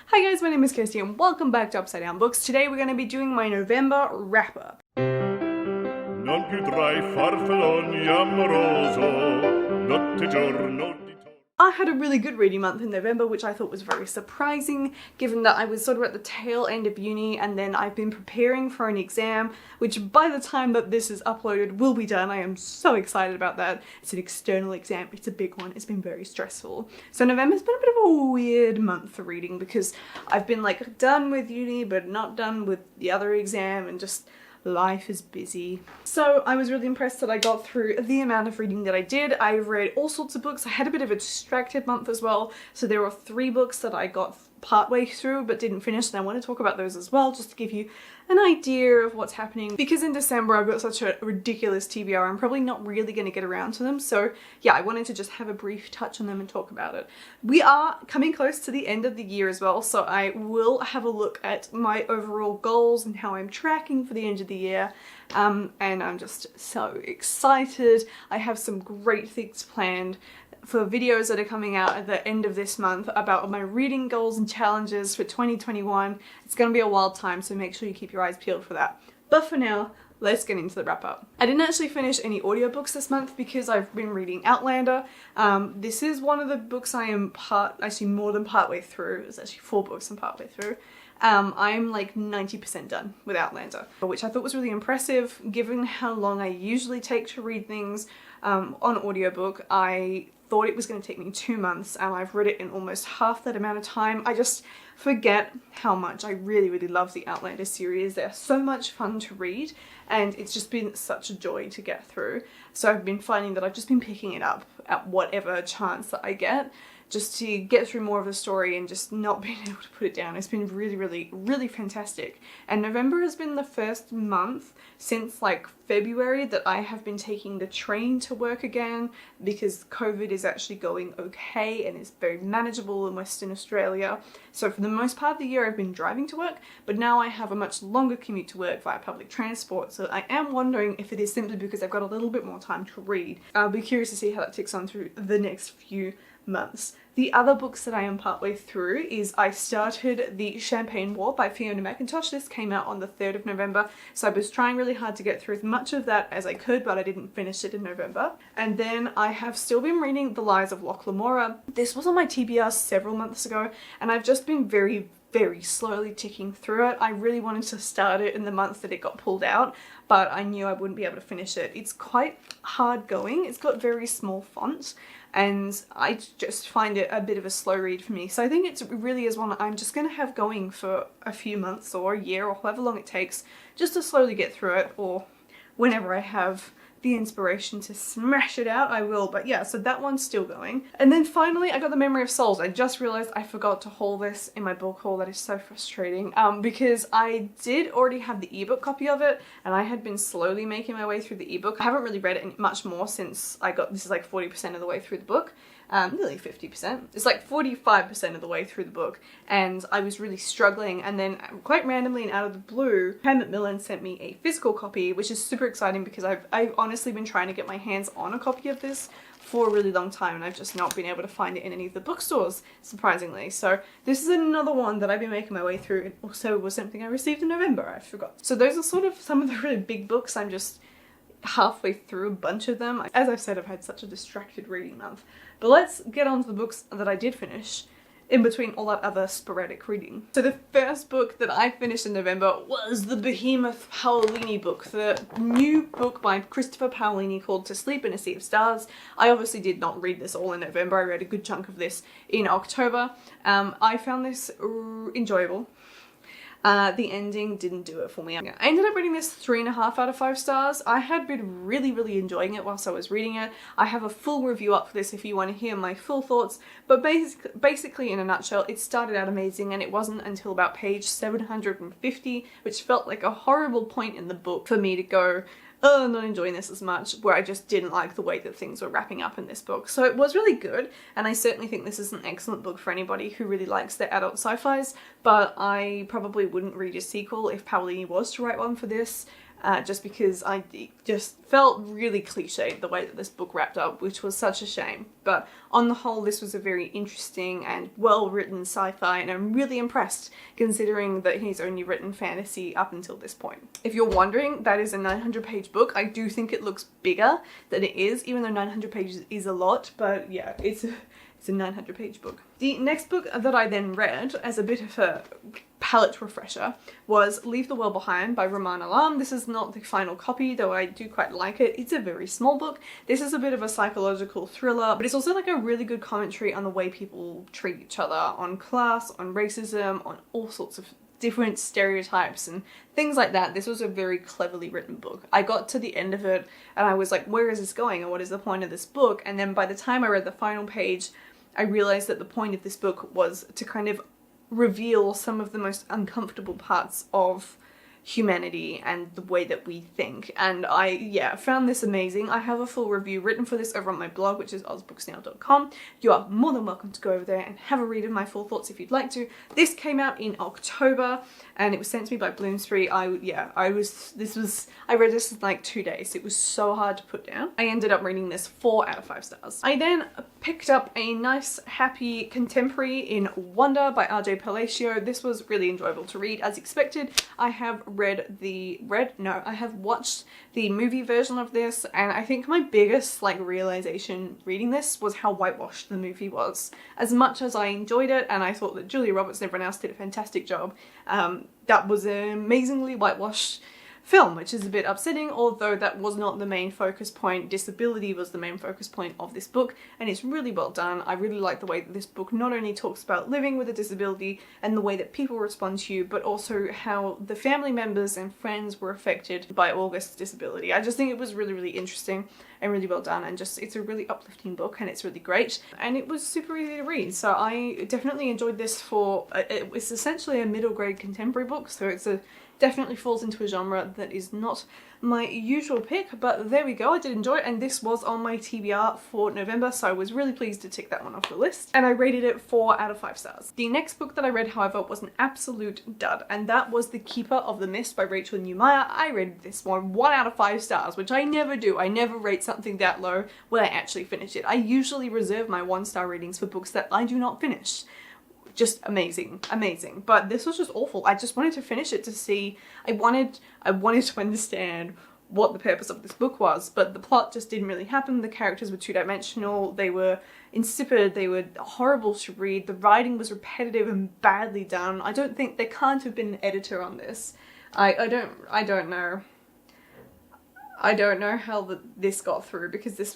Hi guys, my name is Kirsty and welcome back to Upside Down Books. Today we're going to be doing my November wrap-up. Non più tra I farfalloni amoroso, notte giorno di I had a really good reading month in November, which I thought was very surprising, given that I was sort of at the tail end of uni and then I've been preparing for an exam, which by the time that this is uploaded will be done. I am so excited about that. It's an external exam, it's a big one, it's been very stressful. So November's been a bit of a weird month for reading because I've been like done with uni but not done with the other exam and just life is busy. So I was really impressed that I got through the amount of reading that I did. I read all sorts of books. I had a bit of a distracted month as well. So there were 3 books that I got partway through but didn't finish, and I want to talk about those as well just to give you an idea of what's happening, because in December I've got such a ridiculous TBR. I'm probably not really going to get around to them, so yeah, I wanted to just have a brief touch on them and talk about it. We are coming close to the end of the year as well, so I will have a look at my overall goals and how I'm tracking for the end of the year, and I'm just so excited. I have some great things planned for videos that are coming out at the end of this month about my reading goals and challenges for 2021. It's going to be a wild time, so make sure you keep your eyes peeled for that. But for now, let's get into the wrap up. I didn't actually finish any audiobooks this month because I've been reading Outlander. This is one of the books I am actually more than partway through. It's actually 4 books I'm partway through. I'm like 90% done with Outlander, which I thought was really impressive given how long I usually take to read things on audiobook. I thought it was going to take me 2 months and I've read it in almost half that amount of time. I just forget how much I really love the Outlander series. They're so much fun to read and it's just been such a joy to get through. So I've been finding that I've just been picking it up at whatever chance that I get, just to get through more of the story and just not being able to put it down. It's been really fantastic. And November has been the first month since like February that I have been taking the train to work again, because COVID is actually going okay and it's very manageable in Western Australia. So for the most part of the year I've been driving to work, but now I have a much longer commute to work via public transport. So I am wondering if it is simply because I've got a little bit more time to read. I'll be curious to see how that ticks on through the next few months. The other books that I am partway through is I started The Champagne War by Fiona McIntosh. This came out on the 3rd of November, so I was trying really hard to get through as much of that as I could, but I didn't finish it in November. And then I have still been reading The Lies of Locke Lamora. This was on my TBR several months ago, and I've just been very slowly ticking through it. I really wanted to start it in the month that it got pulled out, but I knew I wouldn't be able to finish it. It's quite hard going. It's got very small font and I just find it a bit of a slow read for me. So I think it really is one I'm just going to have going for a few months or a year or however long it takes just to slowly get through it, or whenever I have the inspiration to smash it out, I will. But yeah, so that one's still going. And then finally I got The Memory of Souls. I just realized I forgot to haul this in my book haul. That is so frustrating, because I did already have the ebook copy of it and I had been slowly making my way through the ebook. I haven't really read it much more since I got, this is like 40% of the way through the book. Nearly 50%. It's like 45% of the way through the book, and I was really struggling, and then quite randomly and out of the blue, Pam Macmillan sent me a physical copy, which is super exciting because I've honestly been trying to get my hands on a copy of this for a really long time and I've just not been able to find it in any of the bookstores, surprisingly. So this is another one that I've been making my way through. It also was something I received in November, I forgot. So those are sort of some of the really big books. I'm just halfway through a bunch of them. As I've said, I've had such a distracted reading month. But let's get on to the books that I did finish in between all that other sporadic reading. So the first book that I finished in November was the Behemoth Paolini book, the new book by Christopher Paolini called To Sleep in a Sea of Stars. I obviously did not read this all in November. I read a good chunk of this in October. I found this enjoyable. The ending didn't do it for me. I ended up rating this 3.5 out of 5 stars. I had been really enjoying it whilst I was reading it. I have a full review up for this if you want to hear my full thoughts, but basically in a nutshell, it started out amazing and it wasn't until about page 750, which felt like a horrible point in the book for me to go, oh, I'm not enjoying this as much, where I just didn't like the way that things were wrapping up in this book. So it was really good, and I certainly think this is an excellent book for anybody who really likes their adult sci-fis, but I probably wouldn't read a sequel if Paolini was to write one for this. just because it just felt really cliched the way that this book wrapped up, which was such a shame. But on the whole, this was a very interesting and well-written sci-fi, and I'm really impressed considering that he's only written fantasy up until this point. If you're wondering, that is a 900-page book. I do think it looks bigger than it is, even though 900 pages is a lot, but yeah, it's a 900-page book. The next book that I then read as a bit of a palate refresher was Leave the World Behind by Roman Alam. This is not the final copy, though I do quite like it. It's a very small book. This is a bit of a psychological thriller, but it's also like a really good commentary on the way people treat each other, on class, on racism, on all sorts of different stereotypes and things like that. This was a very cleverly written book. I got to the end of it and I was like, where is this going and what is the point of this book? And then by the time I read the final page, I realized that the point of this book was to kind of reveal some of the most uncomfortable parts of humanity and the way that we think. And I found this amazing. I have a full review written for this over on my blog, which is ozbooksnow.com. You are more than welcome to go over there and have a read of my full thoughts if you'd like to. This came out in October and it was sent to me by Bloomsbury. I read this in like 2 days. It was so hard to put down. I ended up reading this 4 out of 5 stars. I then picked up a nice, happy contemporary in Wonder by RJ Palacio. This was really enjoyable to read as expected. I have I have watched the movie version of this, and I think my biggest realization reading this was how whitewashed the movie was. As much as I enjoyed it and I thought that Julia Roberts and everyone else did a fantastic job, that was an amazingly whitewashed film, which is a bit upsetting, although that was not the main focus point. Disability was the main focus point of this book, and it's really well done. I really like the way that this book not only talks about living with a disability and the way that people respond to you, but also how the family members and friends were affected by August's disability. I just think it was really, really interesting and really well done, and just it's a really uplifting book and it's really great, and it was super easy to read. So I definitely enjoyed this. It's essentially a middle grade contemporary book, so definitely falls into a genre that is not my usual pick, but there we go. I did enjoy it, and this was on my TBR for November, so I was really pleased to tick that one off the list, and I rated it 4 out of 5 stars. The next book that I read, however, was an absolute dud, and that was The Keeper of the Mist by Rachel Neumeier. I rated this one 1 out of 5 stars, which I never do. I never rate something that low when I actually finish it. I usually reserve my 1-star ratings for books that I do not finish. Just amazing, amazing. But this was just awful. I just wanted to finish it to see, I wanted to understand what the purpose of this book was, but the plot just didn't really happen. The characters were two-dimensional, they were insipid, they were horrible to read, the writing was repetitive and badly done. I don't think, there can't have been an editor on this. I don't know. I don't know how this got through, because this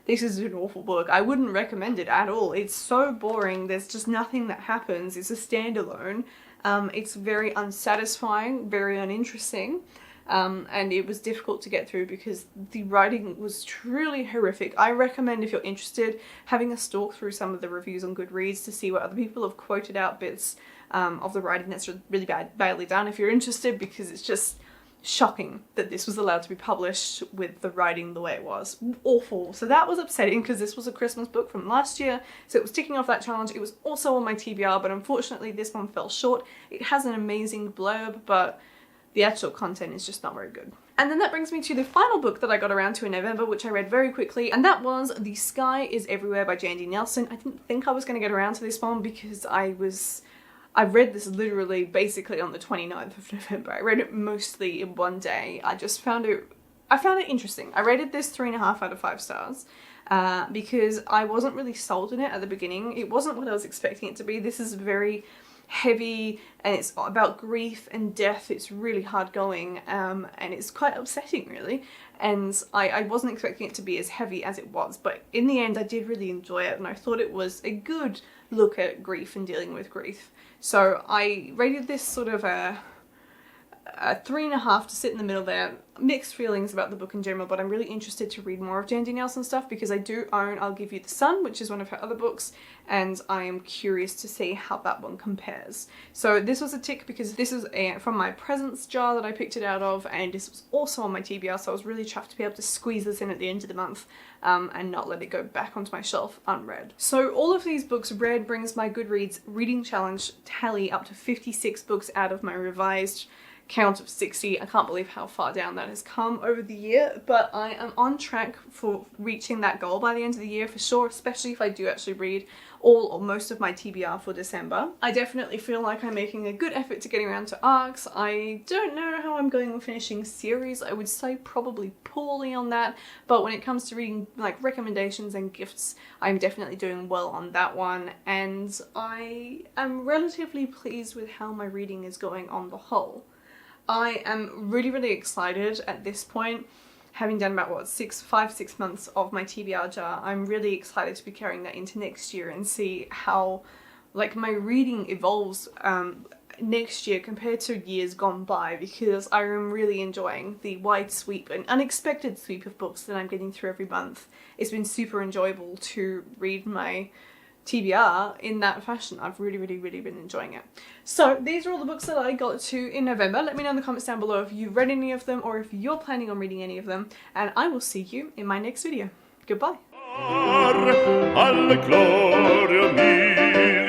is an awful book. I wouldn't recommend it at all. It's so boring. There's just nothing that happens. It's a standalone. It's very unsatisfying, very uninteresting, and it was difficult to get through because the writing was truly horrific. I recommend, if you're interested, having a stalk through some of the reviews on Goodreads to see what other people have quoted out bits of the writing that's really badly done if you're interested, because it's just shocking that this was allowed to be published with the writing the way it was. Awful. So that was upsetting, because this was a Christmas book from last year, so it was ticking off that challenge. It was also on my TBR, but unfortunately this one fell short. It has an amazing blurb, but the actual content is just not very good. And then that brings me to the final book that I got around to in November, which I read very quickly, and that was The Sky is Everywhere by Jandy Nelson. I didn't think I was going to get around to this one because I read this literally basically on the 29th of November. I read it mostly in one day. I found it interesting. I rated this 3.5 out of 5 stars because I wasn't really sold in it at the beginning. It wasn't what I was expecting it to be. This is very heavy and it's about grief and death. It's really hard going and it's quite upsetting, really. And I wasn't expecting it to be as heavy as it was, but in the end I did really enjoy it, and I thought it was a good look at grief and dealing with grief. So I rated this sort of a 3.5 to sit in the middle there. Mixed feelings about the book in general, but I'm really interested to read more of Jandy Nelson stuff because I do own I'll Give You the Sun, which is one of her other books, and I am curious to see how that one compares. So this was a tick because this is from my presents jar that I picked it out of, and this was also on my TBR, so I was really chuffed to be able to squeeze this in at the end of the month and not let it go back onto my shelf unread. So all of these books read brings my Goodreads reading challenge tally up to 56 books out of my revised count of 60. I can't believe how far down that has come over the year, but I am on track for reaching that goal by the end of the year for sure, especially if I do actually read all or most of my TBR for December. I definitely feel like I'm making a good effort to getting around to arcs. I don't know how I'm going with finishing series. I would say probably poorly on that, but when it comes to reading like recommendations and gifts, I'm definitely doing well on that one, and I am relatively pleased with how my reading is going on the whole. I am really excited at this point, having done about what, 5-6 months of my TBR jar. I'm really excited to be carrying that into next year and see how like my reading evolves next year compared to years gone by, because I am really enjoying the wide sweep and unexpected sweep of books that I'm getting through every month. It's been super enjoyable to read my TBR in that fashion. I've really been enjoying it. So these are all the books that I got to in November. Let me know in the comments down below if you've read any of them or if you're planning on reading any of them, and I will see you in my next video. Goodbye. Alla gloria mia